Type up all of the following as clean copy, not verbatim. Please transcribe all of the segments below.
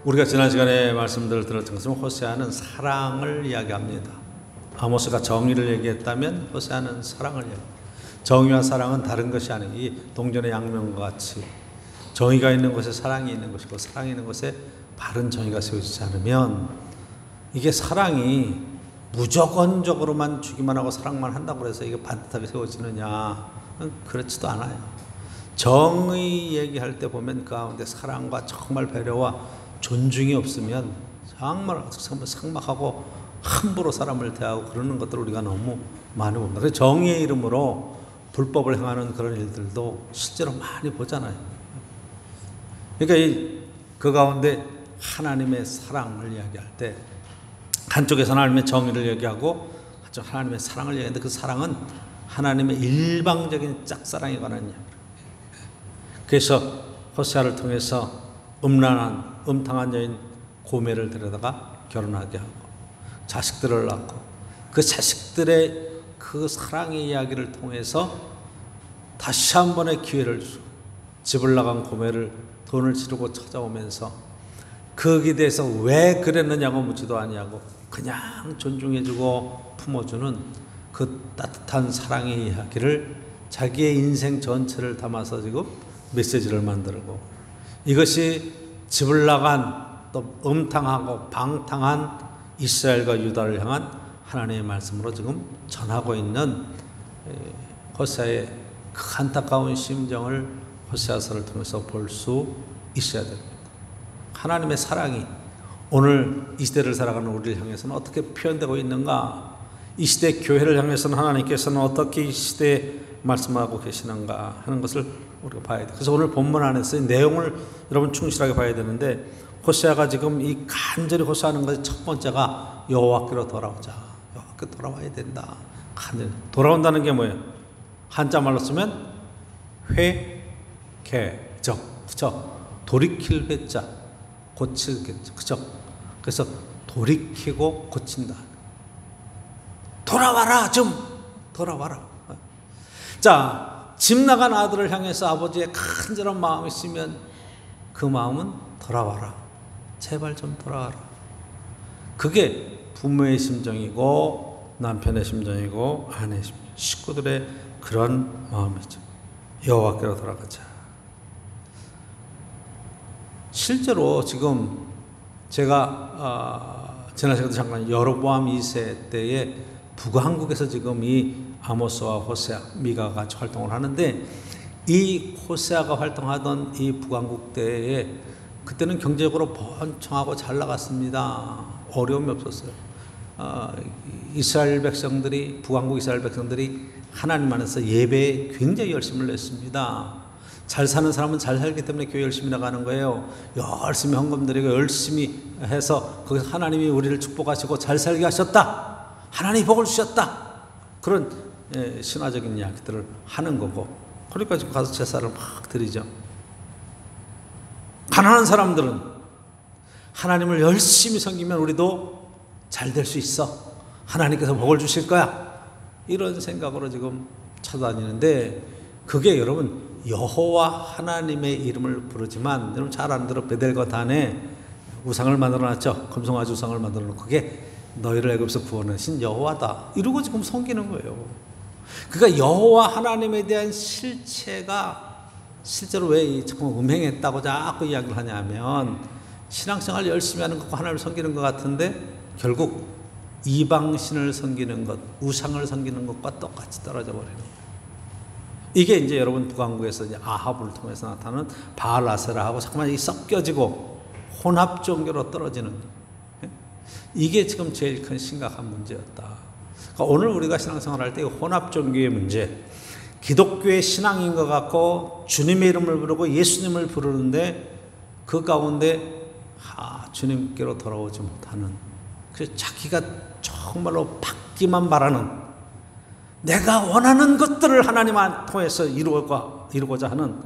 우리가 지난 시간에 말씀들을 들었던 것은 호세아는 사랑을 이야기합니다. 아모스가 정의를 얘기했다면 호세아는 사랑을 얘기합니다. 정의와 사랑은 다른 것이 아닌 이 동전의 양면과 같이 정의가 있는 곳에 사랑이 있는 것이고 사랑이 있는 곳에 바른 정의가 세워지지 않으면 이게 사랑이 무조건적으로만 주기만 하고 사랑만 한다고 해서 이게 반듯하게 세워지느냐? 그렇지도 않아요. 정의 얘기할 때 보면 그 가운데 사랑과 정말 배려와 존중이 없으면 정말 삭막하고 함부로 사람을 대하고 그러는 것들을 우리가 너무 많이 봅니다. 그래서 정의의 이름으로 불법을 행하는 그런 일들도 실제로 많이 보잖아요. 그러니까 그 가운데 하나님의 사랑을 이야기할 때 한쪽에서 하나님의 정의를 얘기하고 한쪽 하나님의 사랑을 얘기하는데 그 사랑은 하나님의 일방적인 짝사랑에 관한 이야기예요. 그래서 호세아를 통해서 음탕한 여인 고멜을 데려다가 결혼하게 하고 자식들을 낳고 그 자식들의 그 사랑의 이야기를 통해서 다시 한 번의 기회를 주고 집을 나간 고멜을 돈을 치르고 찾아오면서 거기에 대해서 왜 그랬느냐고 묻지도 아니하고 그냥 존중해주고 품어주는 그 따뜻한 사랑의 이야기를 자기의 인생 전체를 담아서 지금 메시지를 만들고 이것이 집을 나간 또 음탕하고 방탕한 이스라엘과 유다를 향한 하나님의 말씀으로 지금 전하고 있는 호세아의 그 안타까운 심정을 호세아서를 통해서 볼 수 있어야 됩니다. 하나님의 사랑이 오늘 이 시대를 살아가는 우리를 향해서는 어떻게 표현되고 있는가? 이 시대 교회를 향해서는 하나님께서는 어떻게 이 시대에 말씀하고 계시는가 하는 것을 우리가 봐야 돼요. 그래서 오늘 본문 안에서 내용을 여러분 충실하게 봐야 되는데 호세아가 지금 이 간절히 호소하는 것의 첫 번째가 여호와께로 돌아오자. 여호와께 돌아와야 된다. 간절히 돌아온다는 게 뭐예요? 한자 말로 쓰면 회개적, 그죠? 돌이킬 회자, 고치겠죠, 그죠? 그래서 돌이키고 고친다. 돌아와라, 좀 돌아와라. 자, 집 나간 아들을 향해서 아버지의 간절한 마음이 있으면 그 마음은 돌아와라. 제발 좀 돌아와라. 그게 부모의 심정이고 남편의 심정이고 아내의 심정, 식구들의 그런 마음이죠. 여호와께로 돌아가자. 실제로 지금 제가 지난 시간에 잠깐 여로보암 2세 때에 북한국에서 지금 이 아모스와 호세아, 미가가 같이 활동을 하는데 이 호세아가 활동하던 이 북한국 때에 그때는 경제적으로 번창하고 잘 나갔습니다. 어려움이 없었어요. 이스라엘 백성들이, 북한국 이스라엘 백성들이 하나님 안에서 예배에 굉장히 열심을 냈습니다. 잘 사는 사람은 잘 살기 때문에 교회 열심히 나가는 거예요. 열심히 헌금 드리고 열심히 해서 거기서 하나님이 우리를 축복하시고 잘 살게 하셨다. 하나님이 복을 주셨다. 그런 신화적인 이야기들을 하는 거고, 그러니까 지금 가서 제사를 막 드리죠. 가난한 사람들은 하나님을 열심히 섬기면 우리도 잘 될 수 있어. 하나님께서 복을 주실 거야. 이런 생각으로 지금 찾아다니는데 그게 여러분 여호와 하나님의 이름을 부르지만 여러분 잘 안 들어 베델과 단에 우상을 만들어놨죠. 금송아지 우상을 만들어놓고 그게 너희를 애굽에서 구원하신 여호와다. 이러고 지금 섬기는 거예요. 그러니까 여호와 하나님에 대한 실체가 실제로 왜 자꾸 음행했다고 자꾸 이야기를 하냐면 신앙생활 열심히 하는 것과 하나님을 섬기는 것 같은데 결국 이방신을 섬기는 것, 우상을 섬기는 것과 똑같이 떨어져 버리는 거예요. 이게 이제 여러분 북한국에서 이제 아합을 통해서 나타나는 바알 아세라하고 잠깐만 이 섞여지고 혼합 종교로 떨어지는 거예요. 이게 지금 제일 큰 심각한 문제였다. 그러니까 오늘 우리가 신앙생활 할 때 혼합 종교의 문제, 기독교의 신앙인 것 같고 주님의 이름을 부르고 예수님을 부르는데 그 가운데 주님께로 돌아오지 못하는, 그래서 자기가 정말로 받기만 바라는, 내가 원하는 것들을 하나님 통해서 이루고자 하는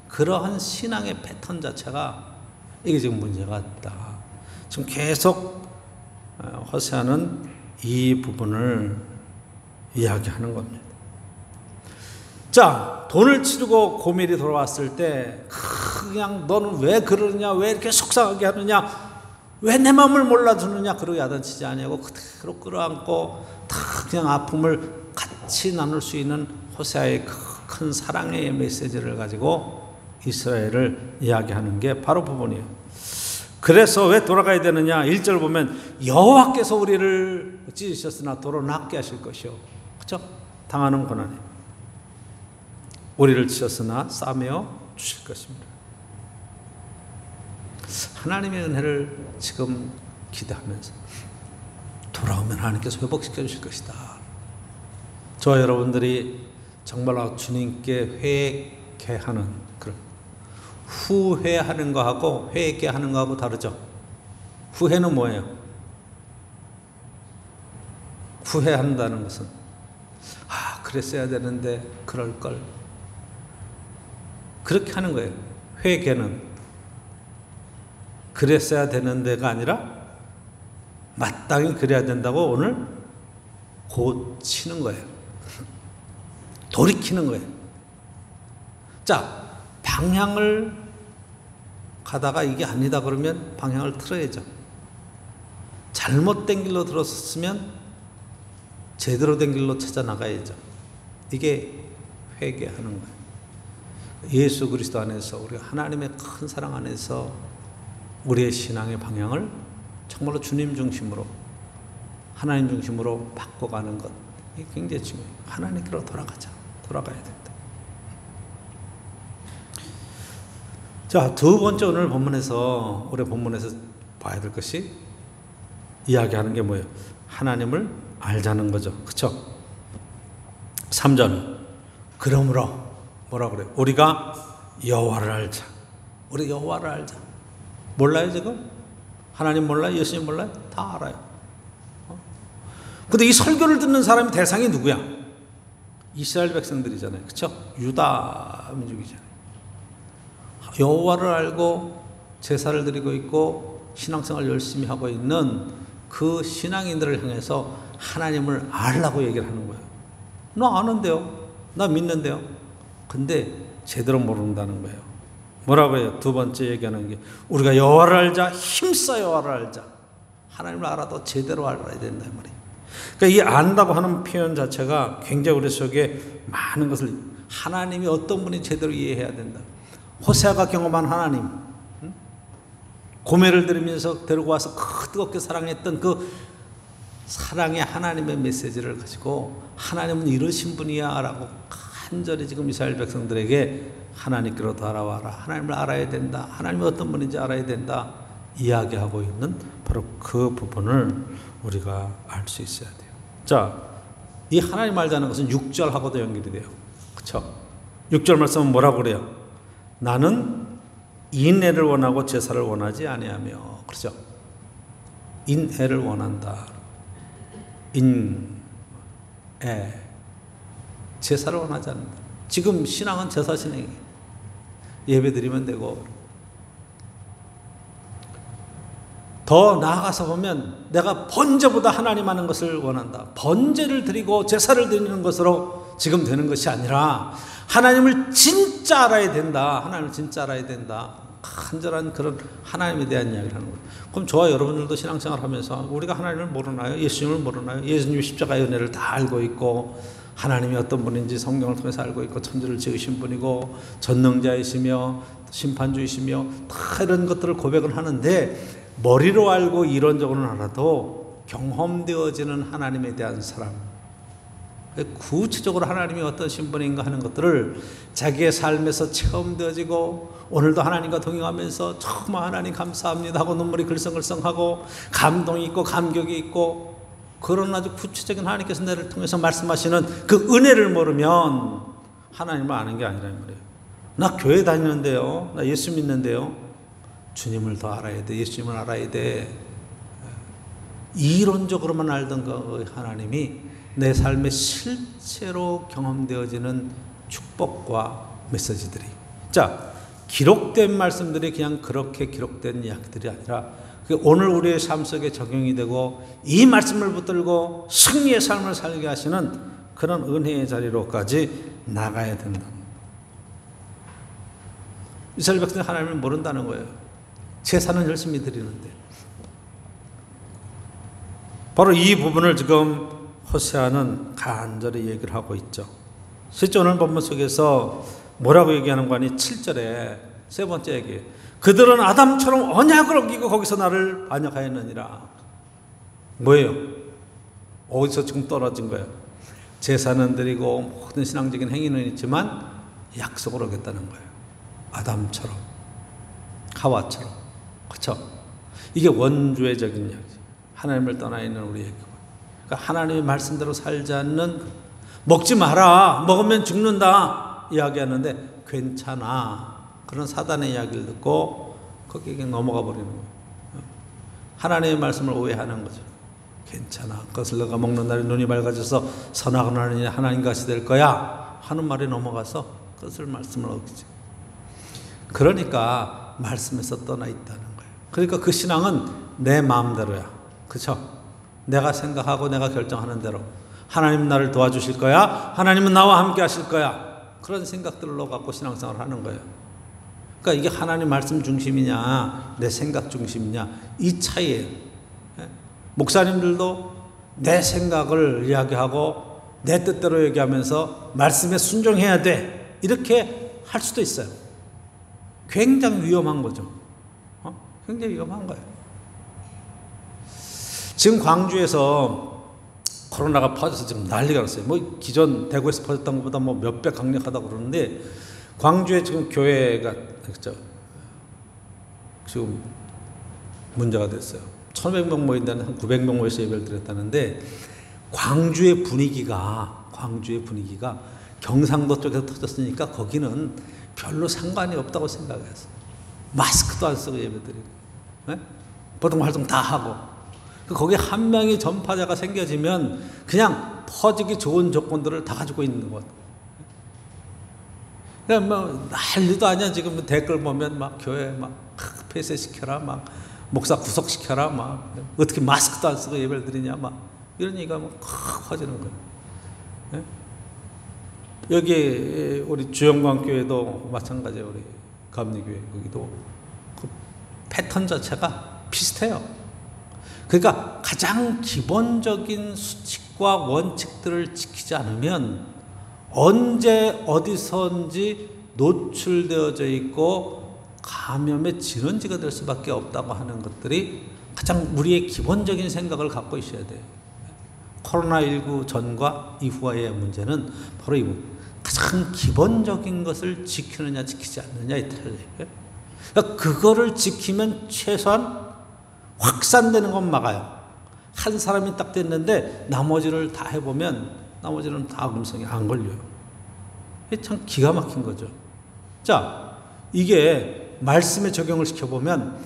그러한 신앙의 패턴 자체가 이게 지금 문제가 있다. 지금 계속 호세아는 이 부분을 이야기하는 겁니다. 자, 돈을 치르고 고멜이 돌아왔을 때 그냥 너는 왜 그러느냐, 왜 이렇게 속상하게 하느냐, 왜 내 마음을 몰라주느냐 그러고 야단치지 아니하고 그대로 끌어안고 다 그냥 아픔을 같이 나눌 수 있는 호세아의 큰 사랑의 메시지를 가지고 이스라엘을 이야기하는 게 바로 부분이에요. 그래서 왜 돌아가야 되느냐? 1절 보면 여호와께서 우리를 찢으셨으나 도로 낫게 하실 것이요. 그렇죠? 당하는 고난이 우리를 찢었으나 싸매어 주실 것입니다. 하나님의 은혜를 지금 기대하면서 돌아오면 하나님께서 회복시켜 주실 것이다. 저와 여러분들이 정말로 주님께 회개하는 그런 후회하는 거하고 회개하는 거하고 다르죠. 후회는 뭐예요? 후회한다는 것은 그랬어야 되는데 그럴 걸 그렇게 하는 거예요. 회개는 그랬어야 되는 데가 아니라 마땅히 그래야 된다고 오늘 고치는 거예요. 돌이키는 거예요. 자, 방향을 가다가 이게 아니다 그러면 방향을 틀어야죠. 잘못된 길로 들었으면 제대로 된 길로 찾아 나가야죠. 이게 회개하는 거예요. 예수 그리스도 안에서 우리가 하나님의 큰 사랑 안에서 우리의 신앙의 방향을 정말로 주님 중심으로 하나님 중심으로 바꿔가는 것, 이게 굉장히 중요해요. 하나님께로 돌아가야 된다. 자, 두 번째 오늘 본문에서 우리 본문에서 봐야 될 것이 이야기하는 게 뭐예요? 하나님을 알자는 거죠. 그렇죠? 3절 그러므로 뭐라 그래요? 우리가 여호와를 알자. 우리 여호와를 알자. 몰라요 지금? 하나님 몰라요? 예수님 몰라요? 다 알아요. 근데 이 설교를 듣는 사람이 대상이 누구야? 이스라엘 백성들이잖아요. 그렇죠? 유다 민족이잖아요. 여호와를 알고 제사를 드리고 있고 신앙생활을 열심히 하고 있는 그 신앙인들을 향해서 하나님을 알라고 얘기를 하는 거예요. 나 아는데요. 나 믿는데요. 근데 제대로 모른다는 거예요. 뭐라고 해요? 두 번째 얘기하는 게 우리가 여호와를 알자. 힘써 여호와를 알자. 하나님을 알아도 제대로 알아야 된다 이 말이에요. 그러니까 이 안다고 하는 표현 자체가 굉장히 우리 속에 많은 것을 하나님이 어떤 분이 제대로 이해해야 된다. 호세아가 경험한 하나님, 고매를 들으면서 데리고 와서 뜨겁게 사랑했던 그 사랑의 하나님의 메시지를 가지고 하나님은 이러신 분이야 라고 간절히 지금 이스라엘 백성들에게 하나님께로 돌아와라. 하나님을 알아야 된다. 하나님이 어떤 분인지 알아야 된다. 이야기하고 있는 바로 그 부분을 우리가 알 수 있어야 돼요. 자, 이 하나님 알자는 것은 6절하고도 연결이 돼요. 그렇죠? 6절 말씀은 뭐라고 그래요? 나는 인애를 원하고 제사를 원하지 아니하며. 그렇죠? 인애를 원한다. 인애. 제사를 원하지 않는다. 지금 신앙은 제사 진행이에요. 예배 드리면 되고. 더 나아가서 보면 내가 번제보다 하나님 하는 것을 원한다. 번제를 드리고 제사를 드리는 것으로 지금 되는 것이 아니라 하나님을 진짜 알아야 된다. 하나님을 진짜 알아야 된다. 간절한 그런 하나님에 대한 이야기를 하는 거예요. 그럼 저와 여러분들도 신앙생활 하면서 우리가 하나님을 모르나요? 예수님을 모르나요? 예수님이 십자가의 은혜를 다 알고 있고 하나님이 어떤 분인지 성경을 통해서 알고 있고 천지를 지으신 분이고 전능자이시며 심판주이시며 다 이런 것들을 고백을 하는데 머리로 알고 이론적으로는 알아도 경험되어지는 하나님에 대한 사랑, 구체적으로 하나님이 어떤 신분인가 하는 것들을 자기의 삶에서 체험되어지고 오늘도 하나님과 동행하면서 정말 하나님 감사합니다 하고 눈물이 글썽글썽하고 감동이 있고 감격이 있고 그런 아주 구체적인 하나님께서 나를 통해서 말씀하시는 그 은혜를 모르면 하나님을 아는 게 아니라 말이에요. 나 교회 다니는데요. 나 예수 믿는데요. 주님을 더 알아야 돼. 예수님을 알아야 돼. 이론적으로만 알던 그 하나님이 내 삶에 실제로 경험되어지는 축복과 메시지들이. 자, 기록된 말씀들이 그냥 그렇게 기록된 이야기들이 아니라 오늘 우리의 삶 속에 적용이 되고 이 말씀을 붙들고 승리의 삶을 살게 하시는 그런 은혜의 자리로까지 나가야 된다. 이스라엘 백성이 하나님을 모른다는 거예요. 제사는 열심히 드리는데 바로 이 부분을 지금 호세아는 간절히 얘기를 하고 있죠. 실제 오늘 본문 속에서 뭐라고 얘기하는 거니? 7절에 세 번째 얘기. 그들은 아담처럼 언약을 어기고 거기서 나를 반역하였느니라. 뭐예요? 어디서 지금 떨어진 거예요? 제사는 드리고 모든 신앙적인 행위는 있지만 약속을 어겼다는 거예요. 아담처럼, 하와처럼. 그렇죠? 이게 원주의적인 이야기죠. 하나님을 떠나 있는 우리에게. 그러니까 하나님의 말씀대로 살지 않는, 먹지 마라, 먹으면 죽는다 이야기하는데 괜찮아, 그런 사단의 이야기를 듣고 거기에 넘어가 버리는 거예요. 하나님의 말씀을 오해하는 거죠. 괜찮아, 그것을 너가 먹는 날에 눈이 밝아져서 선하고 하느니 하나님 같이 될 거야 하는 말에 넘어가서 그것을 말씀을 어기죠. 그러니까 말씀에서 떠나 있다는 거예요. 그러니까 그 신앙은 내 마음대로야. 그렇죠? 내가 생각하고 내가 결정하는 대로. 하나님은 나를 도와주실 거야, 하나님은 나와 함께 하실 거야, 그런 생각들로 갖고 신앙생활을 하는 거예요. 그러니까 이게 하나님 말씀 중심이냐 내 생각 중심이냐, 이 차이예요. 목사님들도 내 생각을 이야기하고 내 뜻대로 얘기하면서 말씀에 순종해야 돼 이렇게 할 수도 있어요. 굉장히 위험한 거죠. 굉장히 위험한 거예요. 지금 광주에서 코로나가 퍼져서 지금 난리가 났어요. 뭐 기존 대구에서 퍼졌던 것보다 뭐 몇 배 강력하다고 그러는데, 광주에 지금 교회가 그렇죠, 지금 문제가 됐어요. 1,500명 모인다는 한 900명 모여서 예배를 드렸다는데, 광주의 분위기가 경상도 쪽에서 터졌으니까 거기는 별로 상관이 없다고 생각했어요. 마스크도 안 쓰고 예배 드리고, 네? 보통 활동 다 하고. 거기 한 명이 전파자가 생겨지면 그냥 퍼지기 좋은 조건들을 다 가지고 있는 것. 그냥 뭐 난리도 아니야. 지금 댓글 보면 막 교회 막 폐쇄시켜라, 막 목사 구속시켜라, 막 어떻게 마스크도 안 쓰고 예배를 드리냐, 막 이런 얘기가 막 퍼지는 거예요. 네? 여기 우리 주영광 교회도 마찬가지예요. 우리 감리교회 거기도 그 패턴 자체가 비슷해요. 그러니까 가장 기본적인 수칙과 원칙들을 지키지 않으면 언제 어디선지 노출되어져 있고 감염의 진원지가 될 수밖에 없다고 하는 것들이 가장 우리의 기본적인 생각을 갖고 있어야 돼요. 코로나19 전과 이후의 문제는 바로 이 가장 기본적인 것을 지키느냐 지키지 않느냐의 차이예요. 그러니까 그거를 지키면 최소한 확산되는 건 막아요. 한 사람이 딱 됐는데 나머지를 다 해보면 나머지는 다 음성이 안 걸려요. 이게 참 기가 막힌 거죠. 자, 이게 말씀에 적용을 시켜보면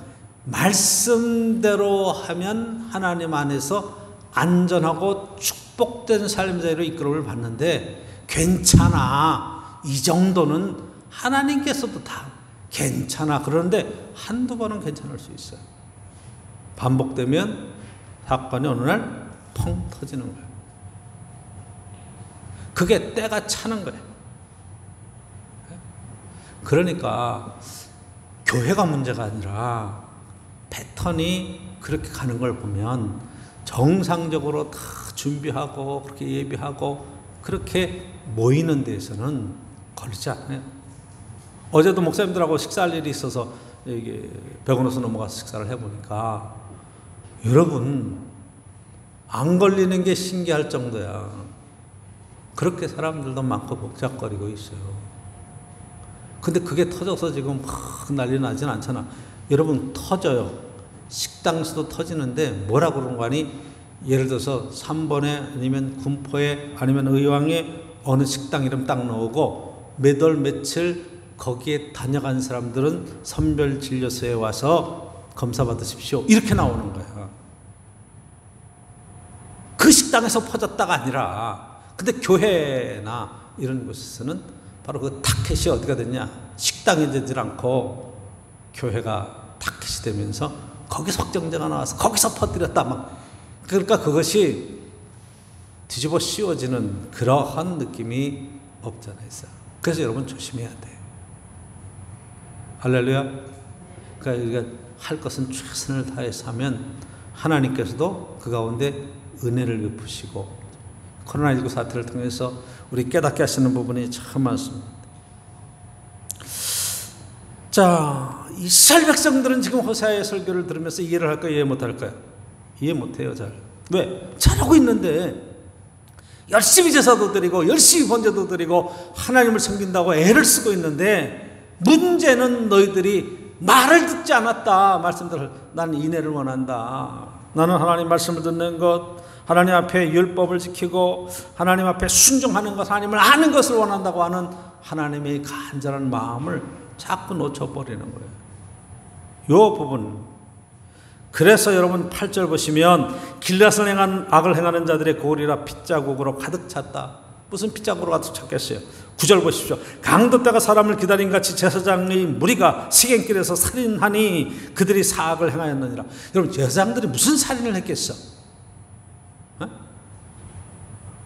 말씀대로 하면 하나님 안에서 안전하고 축복된 삶대로 이끌음을 받는데, 괜찮아, 이 정도는 하나님께서도 다 괜찮아, 그러는데 한두 번은 괜찮을 수 있어요. 반복되면 사건이 어느 날 펑 터지는 거예요. 그게 때가 차는 거예요. 그러니까 교회가 문제가 아니라 패턴이 그렇게 가는 걸 보면 정상적으로 다 준비하고 그렇게 예비하고 그렇게 모이는 데에서는 걸리지 않아요. 어제도 목사님들하고 식사할 일이 있어서 이게 병원에서 넘어가서 식사를 해보니까, 여러분 안 걸리는 게 신기할 정도야. 그렇게 사람들도 많고 복잡거리고 있어요. 근데 그게 터져서 지금 난리 나진 않잖아. 여러분 터져요. 식당에서도 터지는데 뭐라고 그런 거 아니? 예를 들어서 3번에 아니면 군포에 아니면 의왕에 어느 식당 이름 딱 나오고 몇 월 며칠 거기에 다녀간 사람들은 선별진료소에 와서 검사 받으십시오, 이렇게 나오는 거야. 그 식당에서 퍼졌다가 아니라, 근데 교회나 이런 곳에서는 바로 그 타켓이 어디가 됐냐, 식당이 되질 않고 교회가 타켓이 되면서 거기서 확정자가 나와서 거기서 퍼뜨렸다, 막. 그러니까 그것이 뒤집어 씌워지는 그러한 느낌이 없잖아 있어요. 그래서 여러분 조심해야 돼. 할렐루야. 그러니까 우리가 할 것은 최선을 다해서 하면 하나님께서도 그 가운데 은혜를 베푸시고 코로나19 사태를 통해서 우리 깨닫게 하시는 부분이 참 많습니다. 자, 이스라엘 백성들은 지금 호세아의 설교를 들으면서 이해를 할까요? 이해 못할까요? 이해 못해요. 잘. 왜? 잘하고 있는데 열심히 제사도 드리고 열심히 번제도 드리고 하나님을 섬긴다고 애를 쓰고 있는데 문제는 너희들이 말을 듣지 않았다. 말씀들을 나는 인애를 원한다. 나는 하나님 말씀을 듣는 것, 하나님 앞에 율법을 지키고 하나님 앞에 순종하는 것, 하나님을 아는 것을 원한다고 하는 하나님의 간절한 마음을 자꾸 놓쳐버리는 거예요. 이 부분. 그래서 여러분 8절 보시면 길앗을 행한 악을 행하는 자들의 고리라 핏자국으로 가득 찼다. 무슨 핏자국으로 가득 찼겠어요? 9절 보십시오. 강도 때가 사람을 기다린 같이 제사장의 무리가 시갱길에서 살인하니 그들이 사악을 행하였느니라. 여러분 제사장들이 무슨 살인을 했겠어?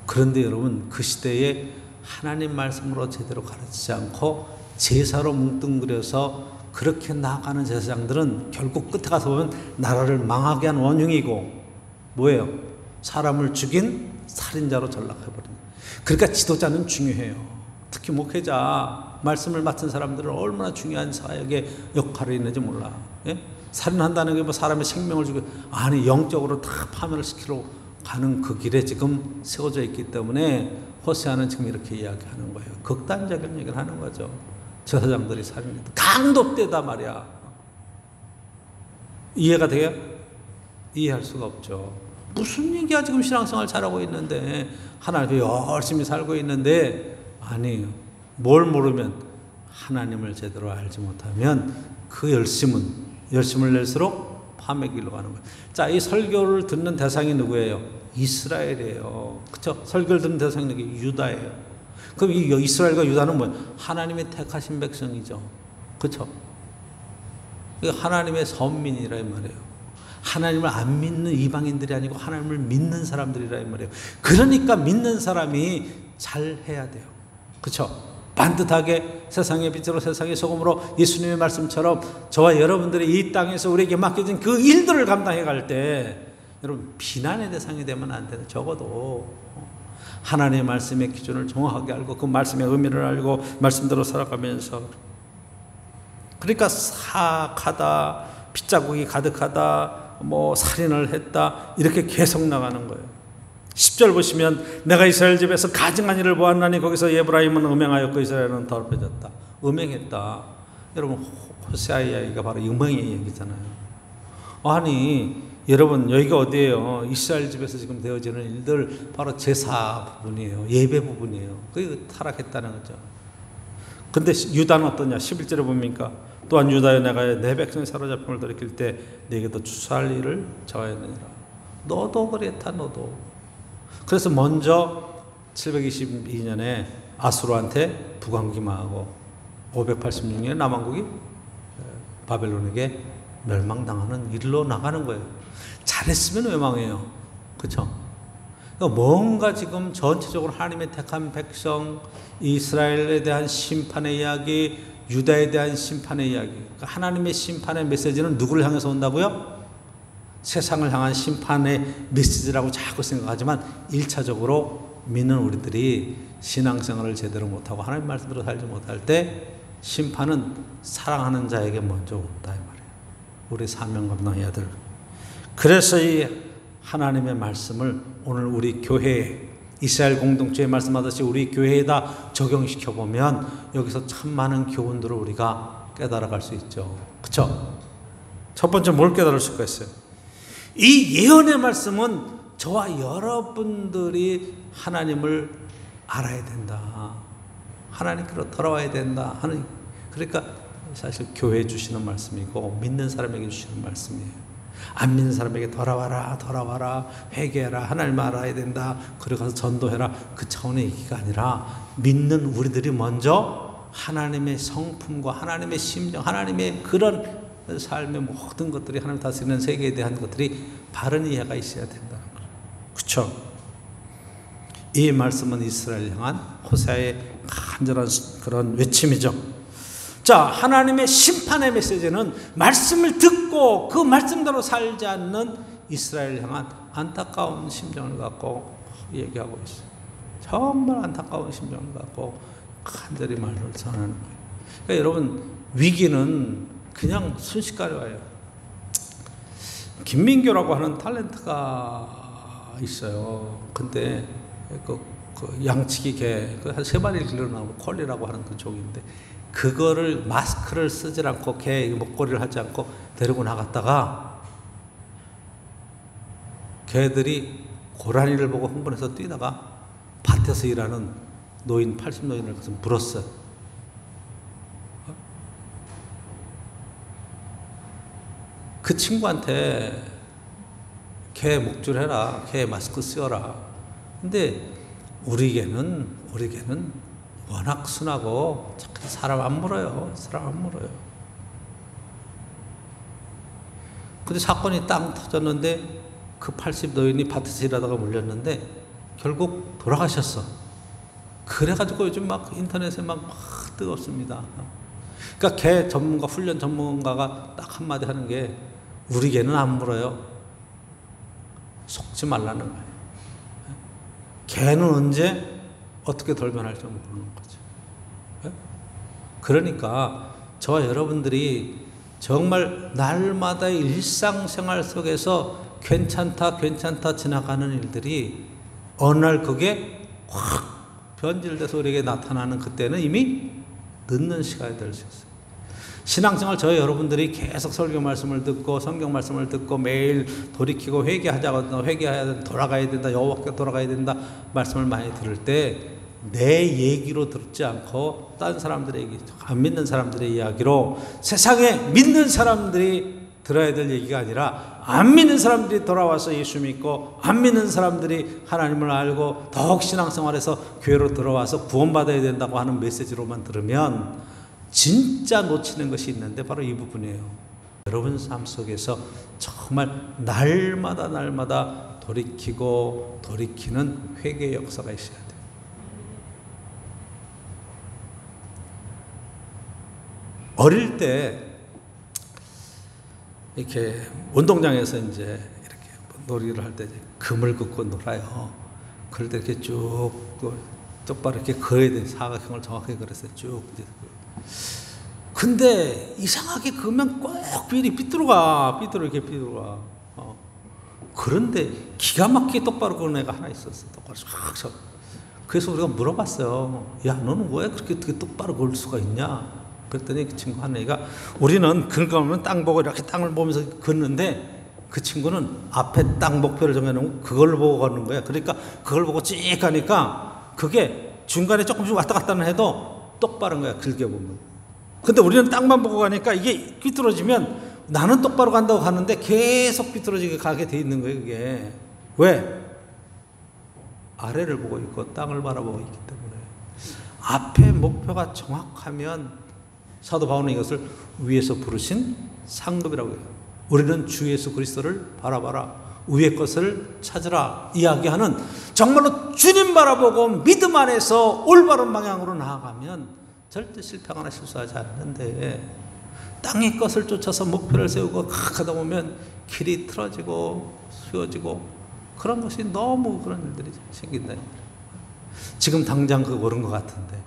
그런데 여러분 그 시대에 하나님 말씀으로 제대로 가르치지 않고 제사로 뭉뚱그려서 그렇게 나아가는 제사장들은 결국 끝에 가서 보면 나라를 망하게 한 원흉이고 뭐예요? 사람을 죽인 살인자로 전락해버립니다. 그러니까 지도자는 중요해요. 특히 목회자, 말씀을 맡은 사람들은 얼마나 중요한 사역의 역할을 있는지 몰라. 예? 살인한다는 게 뭐 사람의 생명을 주고 아니 영적으로 다 파멸을 시키러 가는 그 길에 지금 세워져 있기 때문에 호세아는 지금 이렇게 이야기하는 거예요. 극단적인 얘기를 하는 거죠. 제사장들이 살인했다. 강도 때다 말이야. 이해가 돼요? 이해할 수가 없죠. 무슨 얘기야? 지금 신앙생활 잘하고 있는데 하나님 열심히 살고 있는데 아니에요. 뭘 모르면 하나님을 제대로 알지 못하면 그 열심을 낼수록 파멸의 길로 가는 거예요. 자, 이 설교를 듣는 대상이 누구예요? 이스라엘이에요. 그렇죠? 설교를 듣는 대상이 유다예요. 그럼 이 이스라엘과 유다는 뭐예요? 하나님의 택하신 백성이죠. 그렇죠? 하나님의 선민이라 이 말이에요. 하나님을 안 믿는 이방인들이 아니고 하나님을 믿는 사람들이라 이 말이에요. 그러니까 믿는 사람이 잘 해야 돼요. 그렇죠? 반듯하게 세상의 빛으로 세상의 소금으로 예수님의 말씀처럼 저와 여러분들이 이 땅에서 우리에게 맡겨진 그 일들을 감당해 갈 때 여러분 비난의 대상이 되면 안 돼요. 적어도 하나님의 말씀의 기준을 정확하게 알고 그 말씀의 의미를 알고 말씀대로 살아가면서 그러니까 사악하다, 핏자국이 가득하다, 뭐 살인을 했다 이렇게 계속 나가는 거예요. 10절 보시면 내가 이스라엘 집에서 가증한 일을 보았나니 거기서 에브라임은 음행하였고 이스라엘은 더럽혀졌다. 음행했다. 여러분 호세아 이야기가 바로 음행의 얘기잖아요. 아니 여러분 여기가 어디예요? 이스라엘 집에서 지금 되어지는 일들 바로 제사 부분이에요. 예배 부분이에요. 그게 타락했다는 거죠. 근데 유다는 어떠냐? 11절에 보니까 또한 유다여 내가 내 백성의 사로잡힘을 돌이킬 때 네게도 추수할 일을 정하였느니라. 너도 그랬다 너도. 그래서 먼저 722년에 아수르한테 북왕기망하고 586년에 남왕국이 바벨론에게 멸망당하는 일로 나가는 거예요. 잘했으면 왜 망해요? 그렇죠? 그러니까 뭔가 지금 전체적으로 하나님의 택한 백성, 이스라엘에 대한 심판의 이야기, 유다에 대한 심판의 이야기. 그러니까 하나님의 심판의 메시지는 누구를 향해서 온다고요? 세상을 향한 심판의 메시지라고 자꾸 생각하지만 1차적으로 믿는 우리들이 신앙생활을 제대로 못하고 하나님 말씀대로 살지 못할 때 심판은 사랑하는 자에게 먼저 온다 이 말이에요. 우리 사명 감당해야 될. 그래서 이 하나님의 말씀을 오늘 우리 교회에 이스라엘 공동체에 말씀하듯이 우리 교회에다 적용시켜 보면 여기서 참 많은 교훈들을 우리가 깨달아갈 수 있죠. 그렇죠? 첫 번째 뭘 깨달을 수가 있어요? 이 예언의 말씀은 저와 여러분들이 하나님을 알아야 된다. 하나님께로 돌아와야 된다 하는, 그러니까 사실 교회에 주시는 말씀이고 믿는 사람에게 주시는 말씀이에요. 안 믿는 사람에게 돌아와라 돌아와라 회개해라 하나님을 알아야 된다 그리고 가서 전도해라 그 차원의 얘기가 아니라 믿는 우리들이 먼저 하나님의 성품과 하나님의 심정, 하나님의 그런 삶의 모든 것들이 하나님 다스리는 세계에 대한 것들이 바른 이해가 있어야 된다는 거예요. 그렇죠? 이 말씀은 이스라엘 향한 호세아의 간절한 그런 외침이죠. 자, 하나님의 심판의 메시지는 말씀을 듣고 그 말씀대로 살지 않는 이스라엘을 향한 안타까운 심정을 갖고 얘기하고 있어요. 정말 안타까운 심정을 갖고 간절히 말을 전하는 거예요. 그러니까 여러분, 위기는 그냥 순식간에 와요. 김민교라고 하는 탤런트가 있어요. 근데 그 양치기 개, 한 3마리를 길러나오고 콜리라고 하는 그 종인데, 그거를 마스크를 쓰지 않고 개 목걸이를 하지 않고 데리고 나갔다가 개들이 고라니를 보고 흥분해서 뛰다가 밭에서 일하는 노인, 80노인을 가서 물었어요. 그 친구한테 개 목줄 해라, 개 마스크 쓰여라. 근데 우리 개는 워낙 순하고 사람 안 물어요. 사람 안 물어요. 근데 사건이 땅 터졌는데 그 80 노인이 밭에서 일하다가 물렸는데 결국 돌아가셨어. 그래가지고 요즘 막 인터넷에 막 뜨겁습니다. 그러니까 개 전문가, 훈련 전문가가 딱 한마디 하는 게, 우리 개는 안 물어요. 속지 말라는 거예요. 개는 언제 어떻게 돌변할지 모르는 거죠. 그러니까 저와 여러분들이 정말 날마다의 일상생활 속에서 괜찮다 지나가는 일들이 어느 날 그게 확 변질돼서 우리에게 나타나는, 그때는 이미 늦는 시간이 될 수 있어요. 신앙생활 저희 여러분들이 계속 설교 말씀을 듣고 성경 말씀을 듣고 매일 돌이키고 회개하자거나 회개해야 된다, 돌아가야 된다, 여호와께 돌아가야 된다 말씀을 많이 들을 때 내 얘기로 듣지 않고 다른 사람들의 얘기, 안 믿는 사람들의 이야기로, 세상에 믿는 사람들이 들어야 될 얘기가 아니라 안 믿는 사람들이 돌아와서 예수 믿고 안 믿는 사람들이 하나님을 알고 더욱 신앙생활에서 교회로 들어와서 구원받아야 된다고 하는 메시지로만 들으면 진짜 놓치는 것이 있는데 바로 이 부분이에요. 여러분 삶 속에서 정말 날마다 돌이키고 돌이키는 회개의 역사가 있어야 돼요. 어릴 때 이렇게 운동장에서 이제 이렇게 놀이를 할 때 금을 긋고 놀아요. 그럴 때 이렇게 쭉 똑바로 이렇게 그어야 돼. 사각형을 정확하게 그렸어요. 쭉. 근데 이상하게 그으면 꼭 삐뚤어가. 이렇게 삐뚤어가. 그런데 기가 막히게 똑바로 그은 애가 하나 있었어. 똑바로 쫙. 그래서 우리가 물어봤어요. 야, 너는 왜 그렇게 똑바로 그을 수가 있냐? 그랬더니 그 친구 한 애가, 우리는 그러면 땅 보고 이렇게 땅을 보면서 걷는데 그 친구는 앞에 땅 목표를 정해놓고 그걸 보고 걷는 거야. 그러니까 그걸 보고 쭉 가니까 그게 중간에 조금씩 왔다 갔다 해도 똑바른 거야, 길게 보면. 근데 우리는 땅만 보고 가니까 이게 삐뚤어지면 나는 똑바로 간다고 가는데 계속 삐뚤어지게 가게 돼 있는 거예요. 그게 왜? 아래를 보고 있고 땅을 바라보고 있기 때문에. 앞에 목표가 정확하면 사도 바울은 이것을 위에서 부르신 상급이라고 해요. 우리는 주 예수 그리스도를 바라봐라, 위의 것을 찾으라 이야기하는, 정말로 주님 바라보고 믿음 안에서 올바른 방향으로 나아가면 절대 실패하거나 실수하지 않는데, 땅의 것을 쫓아서 목표를 세우고 가다 보면 길이 틀어지고 휘어지고 그런 것이 너무 그런 일들이 생긴다. 지금 당장 그거 오른 것 같은데.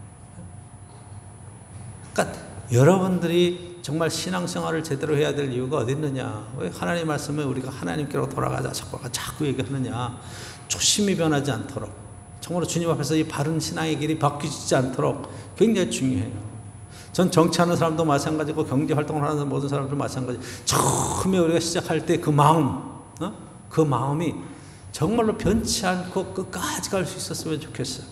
그러니까 여러분들이 정말 신앙생활을 제대로 해야 될 이유가 어디 있느냐? 왜 하나님 말씀에 우리가 하나님께로 돌아가자 자꾸 얘기하느냐? 초심이 변하지 않도록, 정말로 주님 앞에서 이 바른 신앙의 길이 바뀌지 않도록 굉장히 중요해요. 전 정치하는 사람도 마찬가지고 경제활동을 하는 모든 사람도 마찬가지. 처음에 우리가 시작할 때 그 마음, 그 마음이 정말로 변치 않고 끝까지 갈 수 있었으면 좋겠어요.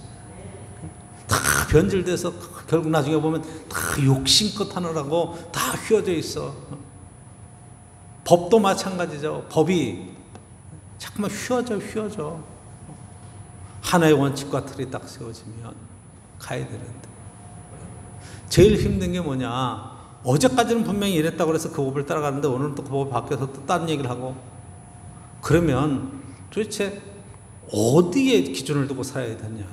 다 변질돼서 결국 나중에 보면 다 욕심껏 하느라고 다 휘어져 있어. 법도 마찬가지죠. 법이 자꾸만 휘어져. 하나의 원칙과 틀이 딱 세워지면 가야 되는데. 제일 힘든 게 뭐냐? 어제까지는 분명히 이랬다고 해서 그 법을 따라가는데 오늘은 또 그 법이 바뀌어서 또 다른 얘기를 하고, 그러면 도대체 어디에 기준을 두고 살아야 되냐?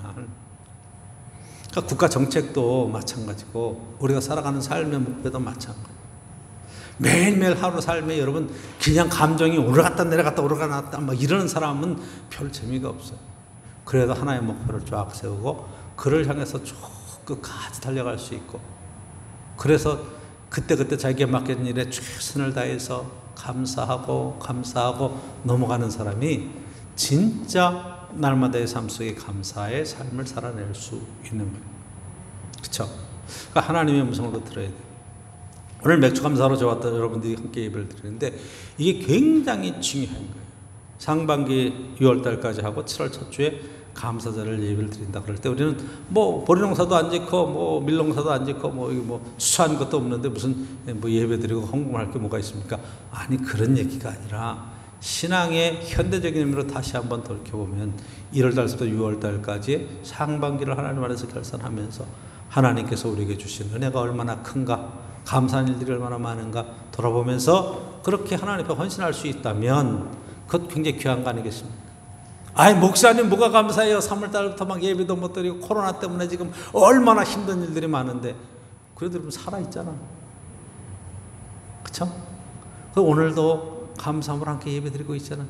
그러니까 국가 정책도 마찬가지고 우리가 살아가는 삶의 목표도 마찬가지. 매일매일 하루 삶에 여러분 그냥 감정이 오르갔다 내려갔다 오르갔다 막 이러는 사람은 별 재미가 없어요. 그래도 하나의 목표를 쫙 세우고 그를 향해서 쭉 끝까지 달려갈 수 있고, 그래서 그때그때 자기에게 맡겨진 일에 최선을 다해서 감사하고 넘어가는 사람이 진짜 날마다의 삶 속에 감사의 삶을 살아낼 수 있는 거예요. 그렇죠? 그러니까 하나님의 음성으로 들어야 돼요. 오늘 맥주 감사로 저왔던 여러분들이 함께 예배를 드리는데 이게 굉장히 중요한 거예요. 상반기 6월달까지 하고 7월 첫 주에 감사절을 예배를 드린다 그럴 때 우리는 뭐 보리농사도 안 짓고 뭐 밀농사도 안 짓고 뭐 수수한 것도 없는데 무슨 뭐 예배 드리고 헌금할 게 뭐가 있습니까? 아니, 그런 얘기가 아니라 신앙의 현대적인 의미로 다시 한번 돌이켜보면 1월달부터 6월달까지 상반기를 하나님 안에서 결산하면서 하나님께서 우리에게 주신 은혜가 얼마나 큰가, 감사한 일들이 얼마나 많은가 돌아보면서 그렇게 하나님 앞에 헌신할 수 있다면 그것 굉장히 귀한 거 아니겠습니까? 아이, 목사님 뭐가 감사해요. 3월달부터 막 예배도 못 드리고 코로나 때문에 지금 얼마나 힘든 일들이 많은데 그래도 여러분 살아있잖아. 그쵸? 오늘도 감사함으로 함께 예배 드리고 있잖아.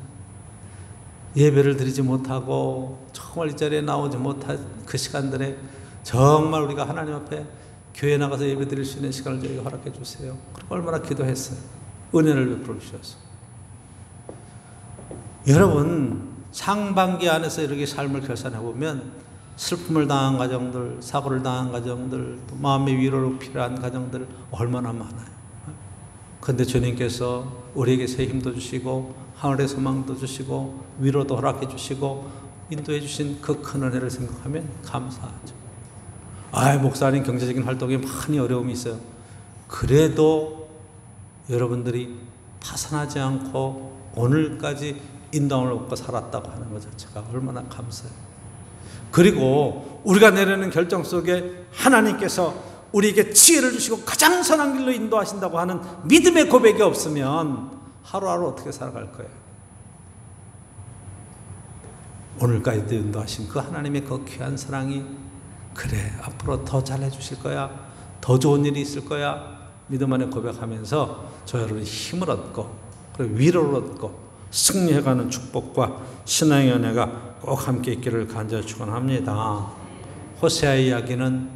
예배를 드리지 못하고 정말 이 자리에 나오지 못한 그 시간들에 정말 우리가 하나님 앞에 교회 나가서 예배 드릴 수 있는 시간을 저희가 허락해 주세요. 그리고 얼마나 기도했어요. 은혜를 베풀어 주셔서. 여러분, 상반기 안에서 이렇게 삶을 결산해 보면 슬픔을 당한 가정들, 사고를 당한 가정들, 또 마음의 위로로 필요한 가정들 얼마나 많아요. 그런데 주님께서 우리에게 새 힘도 주시고 하늘의 소망도 주시고 위로도 허락해 주시고 인도해 주신 그 큰 은혜를 생각하면 감사하죠. 목사님 경제적인 활동에 많이 어려움이 있어요. 그래도 여러분들이 파산하지 않고 오늘까지 인당을 얻고 살았다고 하는 것 자체가 얼마나 감사해요. 그리고 우리가 내리는 결정 속에 하나님께서 우리에게 지혜를 주시고 가장 선한 길로 인도하신다고 하는 믿음의 고백이 없으면 하루하루 어떻게 살아갈 거예요? 오늘까지도 인도하신 그 하나님의 그 귀한 사랑이 그래, 앞으로 더 잘해 주실 거야, 더 좋은 일이 있을 거야 믿음 안에 고백하면서 저 여러분 힘을 얻고 그리고 위로를 얻고 승리해가는 축복과 신앙의 은혜가 꼭 함께 있기를 간절히 축원합니다. 호세아의 이야기는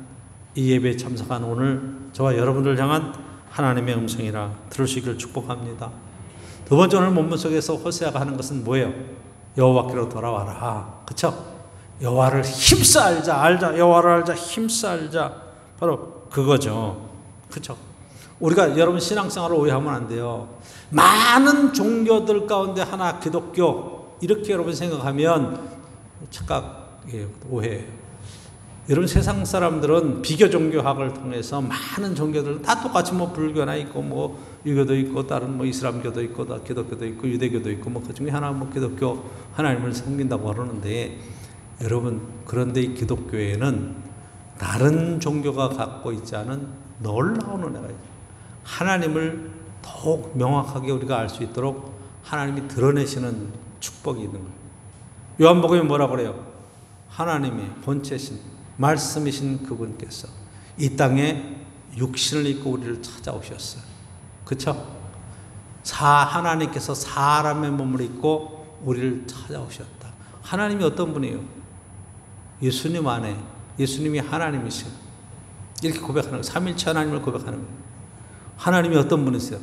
이 예배에 참석한 오늘 저와 여러분들 향한 하나님의 음성이라 들을 수 있기를 축복합니다. 두 번째, 오늘 본문 속에서 호세아가 하는 것은 뭐예요? 여호와께로 돌아와라. 그렇죠? 여호와를 힘써 알자. 여호와를 알자. 힘써 알자. 바로 그거죠. 그렇죠? 우리가 여러분 신앙생활을 오해하면 안 돼요. 많은 종교들 가운데 하나 기독교 이렇게 여러분 생각하면 착각이에요. 오해예요. 여러분 세상 사람들은 비교 종교학을 통해서 많은 종교들 다 똑같이 뭐 불교나 있고 뭐 유교도 있고 다른 뭐 이슬람교도 있고 다 기독교도 있고 유대교도 있고 뭐 그 중에 하나 뭐 기독교 하나님을 섬긴다고 그러는데 여러분, 그런데 이 기독교에는 다른 종교가 갖고 있지 않은 놀라운 은혜가 있어요. 하나님을 더욱 명확하게 우리가 알 수 있도록 하나님이 드러내시는 축복이 있는 거예요. 요한복음에 뭐라고 그래요? 하나님의 본체신 말씀이신 그분께서 이 땅에 육신을 입고 우리를 찾아오셨어요. 그렇죠? 하나님께서 사람의 몸을 입고 우리를 찾아오셨다. 하나님이 어떤 분이에요? 예수님 안에 예수님이 하나님이세요. 이렇게 고백하는 거예요. 삼일체 하나님을 고백하는 거예요. 하나님이 어떤 분이세요?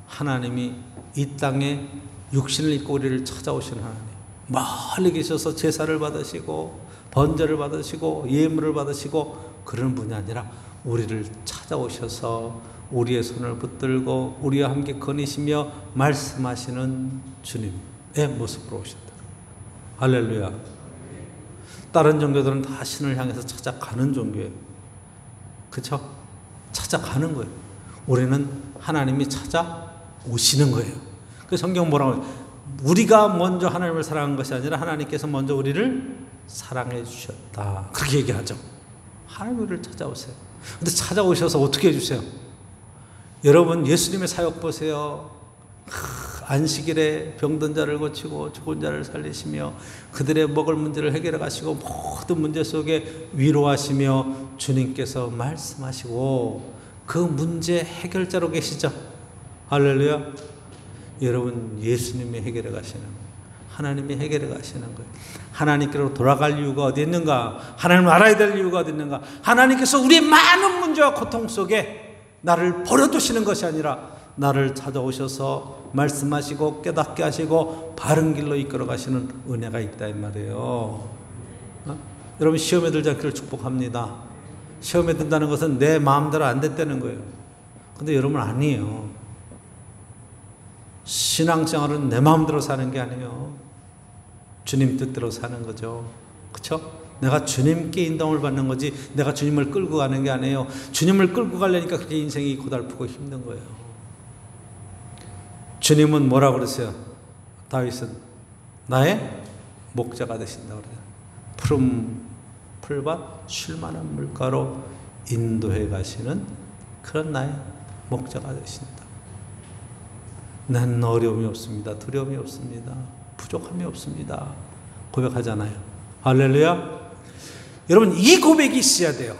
하나님이 이 땅에 육신을 입고 우리를 찾아오신 하나님. 멀리 계셔서 제사를 받으시고 번제를 받으시고 예물을 받으시고 그런 분이 아니라 우리를 찾아오셔서 우리의 손을 붙들고 우리와 함께 거니시며 말씀하시는 주님의 모습으로 오셨다. 할렐루야. 다른 종교들은 다 신을 향해서 찾아가는 종교예요. 그렇죠? 찾아가는 거예요. 우리는 하나님이 찾아오시는 거예요. 그 성경 뭐라고 해요? 우리가 먼저 하나님을 사랑한 것이 아니라 하나님께서 먼저 우리를 사랑해 주셨다. 그렇게 얘기하죠. 하나님 우리를 찾아오세요. 근데 찾아오셔서 어떻게 해주세요? 여러분 예수님의 사역 보세요. 안식일에 병든 자를 고치고 죽은 자를 살리시며 그들의 먹을 문제를 해결해 가시고 모든 문제 속에 위로하시며 주님께서 말씀하시고 그 문제 해결자로 계시죠. 할렐루야. 여러분, 예수님이 해결해 가시는 거예요. 하나님이 해결해 가시는 거예요. 하나님께로 돌아갈 이유가 어디 있는가? 하나님을 알아야 될 이유가 어디 있는가? 하나님께서 우리의 많은 문제와 고통 속에 나를 버려두시는 것이 아니라 나를 찾아오셔서 말씀하시고 깨닫게 하시고 바른 길로 이끌어 가시는 은혜가 있다 이 말이에요. 여러분, 시험에 들지 않기를 축복합니다. 시험에 든다는 것은 내 마음대로 안 됐다는 거예요. 근데 여러분, 아니에요. 신앙생활은 내 마음대로 사는 게 아니에요. 주님 뜻대로 사는 거죠. 그렇죠? 내가 주님께 인도를 받는 거지 내가 주님을 끌고 가는 게 아니에요. 주님을 끌고 가려니까 그렇게 인생이 고달프고 힘든 거예요. 주님은 뭐라고 그랬어요? 다윗은 나의 목자가 되신다고 그래요. 푸른 풀밭 쉴만한 물가로 인도해 가시는 그런 나의 목자가 되신다. 나는 어려움이 없습니다. 두려움이 없습니다. 부족함이 없습니다. 고백하잖아요. 할렐루야. 여러분, 이 고백이 있어야 돼요.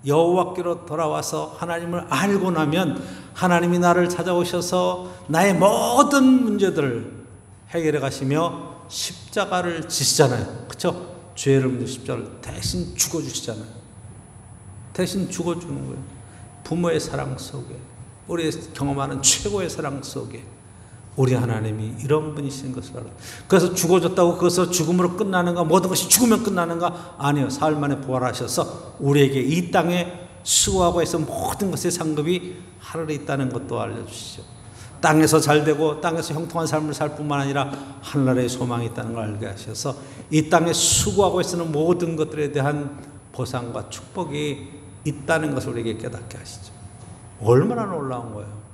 여호와께로 돌아와서 하나님을 알고 나면 하나님이 나를 찾아오셔서 나의 모든 문제들을 해결해 가시며 십자가를 지시잖아요. 그렇죠? 죄를 묻는 십자가를 대신 죽어주시잖아요. 대신 죽어주는 거예요. 부모의 사랑 속에, 우리 경험하는 최고의 사랑 속에 우리 하나님이 이런 분이신 것을 알아요. 그래서 죽어졌다고 그것을 죽음으로 끝나는가, 모든 것이 죽으면 끝나는가? 아니요. 사흘 만에 부활하셔서 우리에게 이 땅에 수고하고 해서 모든 것의 상급이 하늘에 있다는 것도 알려주시죠. 땅에서 잘되고 땅에서 형통한 삶을 살 뿐만 아니라 하늘나라의 소망이 있다는 걸 알게 하셔서 이 땅에 수고하고 있는 모든 것들에 대한 보상과 축복이 있다는 것을 우리에게 깨닫게 하시죠. 얼마나 놀라운 거예요.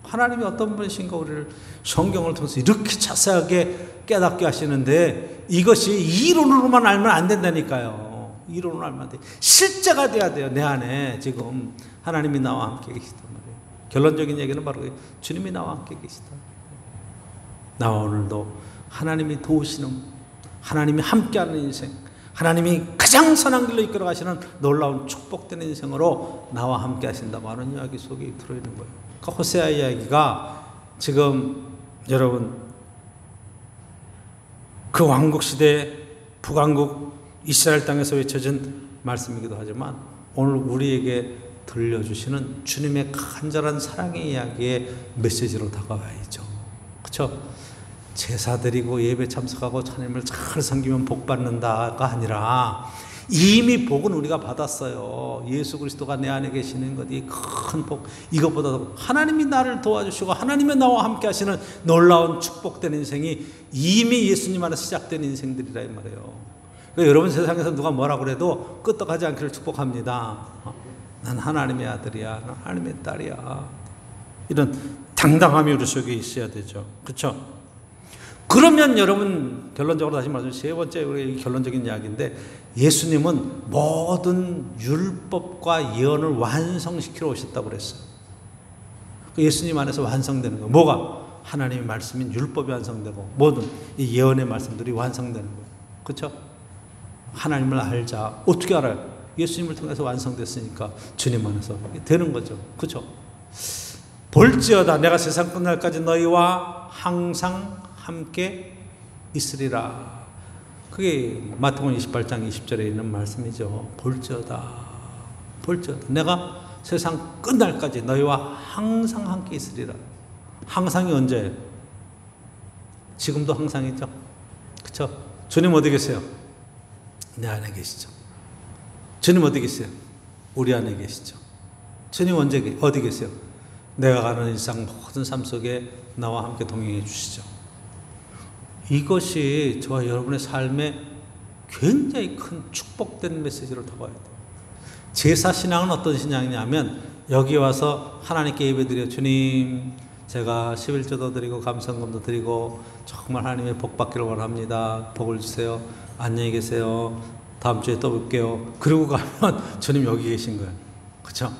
하나님이 어떤 분이신가 우리를 성경을 통해서 이렇게 자세하게 깨닫게 하시는데 이것이 이론으로만 알면 안 된다니까요. 이론으로 알면 안 돼. 실제가 돼야 돼요. 내 안에 지금 하나님이 나와 함께 계시단 말이에요. 결론적인 얘기는 바로 주님이 나와 함께 계시다. 나와 오늘도 하나님이 도우시는, 하나님이 함께하는 인생, 하나님이 가장 선한 길로 이끌어 가시는 놀라운 축복된 인생으로 나와 함께 하신다고 하는 이야기 속에 들어있는 거예요. 그러니까 호세아 이야기가 지금 여러분 그 왕국시대 북왕국 이스라엘 땅에서 외쳐진 말씀이기도 하지만 오늘 우리에게 들려주시는 주님의 간절한 사랑의 이야기의 메시지로 다가와야죠. 그렇죠? 제사 드리고 예배 참석하고 하나님을 잘 섬기면 복 받는다가 아니라 이미 복은 우리가 받았어요. 예수 그리스도가 내 안에 계시는 것이 큰 복. 이것보다도 하나님이 나를 도와주시고 하나님이 나와 함께 하시는 놀라운 축복된 인생이 이미 예수님 안에 시작된 인생들이라 이 말이에요. 그러니까 여러분 세상에서 누가 뭐라 그래도 끄떡하지 않기를 축복합니다. 난 하나님의 아들이야. 난 하나님의 딸이야. 이런 당당함이 우리 속에 있어야 되죠. 그렇죠? 그러면 여러분 결론적으로 다시 말하면 세 번째 우리 결론적인 이야기인데 예수님은 모든 율법과 예언을 완성시키러 오셨다고 그랬어요. 예수님 안에서 완성되는 거예요. 뭐가? 하나님의 말씀인 율법이 완성되고 모든 이 예언의 말씀들이 완성되는 거예요. 그렇죠? 하나님을 알자. 어떻게 알아요? 예수님을 통해서 완성됐으니까 주님 안에서 되는 거죠. 그렇죠? 볼지어다 내가 세상 끝날까지 너희와 항상 함께 있으리라. 그게 마태복음 28장 20절에 있는 말씀이죠. 볼지어다. 볼지어다. 내가 세상 끝날까지 너희와 항상 함께 있으리라. 항상이 언제예요? 지금도 항상이죠. 그렇죠? 주님 어디 계세요? 내 안에 계시죠. 주님 어디 계세요? 우리 안에 계시죠. 주님 언제 어디 계세요? 내가 가는 일상 모든 삶 속에 나와 함께 동행해 주시죠. 이것이 저와 여러분의 삶에 굉장히 큰 축복된 메시지로 다가와야 돼요. 제사신앙은 어떤 신앙이냐면 여기 와서 하나님께 예배드려 주님 제가 11조도 드리고 감사금도 드리고 정말 하나님의 복 받기를 원합니다. 복을 주세요. 안녕히 계세요. 다음 주에 또 볼게요. 그러고 가면 주님 여기 계신 거예요. 그렇죠?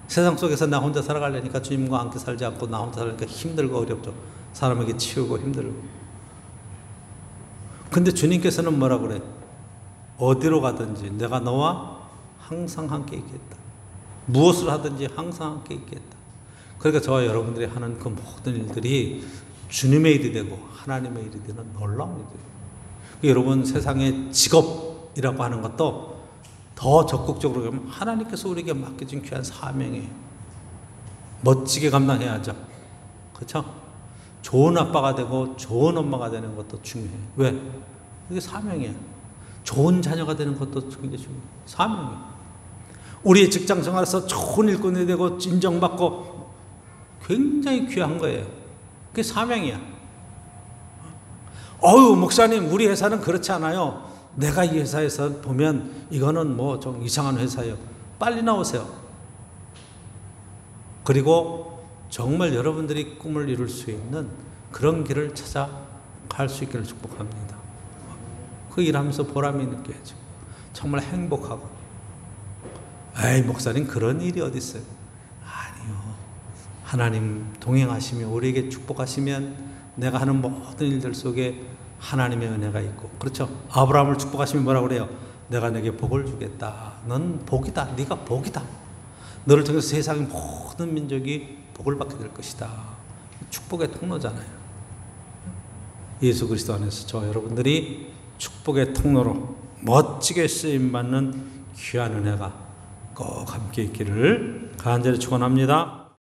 세상 속에서 나 혼자 살아가려니까 주님과 함께 살지 않고 나 혼자 살려니까 힘들고 어렵죠. 사람에게 치우고 힘들고. 근데 주님께서는 뭐라 그래? 어디로 가든지 내가 너와 항상 함께 있겠다. 무엇을 하든지 항상 함께 있겠다. 그러니까 저와 여러분들이 하는 그 모든 일들이 주님의 일이 되고 하나님의 일이 되는 놀라운 일이에요. 여러분, 세상의 직업이라고 하는 것도 더 적극적으로 가면 하나님께서 우리에게 맡겨진 귀한 사명이에요. 멋지게 감당해야죠. 그렇죠? 좋은 아빠가 되고 좋은 엄마가 되는 것도 중요해요. 왜? 이게 사명이에요. 좋은 자녀가 되는 것도 굉장히 중요해요. 사명이에요. 우리의 직장 생활에서 좋은 일꾼이 되고 인정받고 굉장히 귀한 거예요. 그게 사명이야. 목사님, 우리 회사는 그렇지 않아요. 내가 이 회사에서 보면 이거는 뭐 좀 이상한 회사예요. 빨리 나오세요. 그리고 정말 여러분들이 꿈을 이룰 수 있는 그런 길을 찾아갈 수 있기를 축복합니다. 그 일하면서 보람이 느껴야죠. 정말 행복하고. 에이, 목사님, 그런 일이 어디 있어요? 아니요. 하나님 동행하시며 우리에게 축복하시면 내가 하는 모든 일들 속에 하나님의 은혜가 있고, 그렇죠? 아브라함을 축복하시면 뭐라고 그래요? 내가 내게 복을 주겠다. 넌 복이다. 네가 복이다. 너를 통해서 세상의 모든 민족이 복을 받게 될 것이다. 축복의 통로잖아요. 예수 그리스도 안에서 저 여러분들이 축복의 통로로 멋지게 쓰임받는 귀한 은혜가 꼭 함께 있기를 간절히 축원합니다.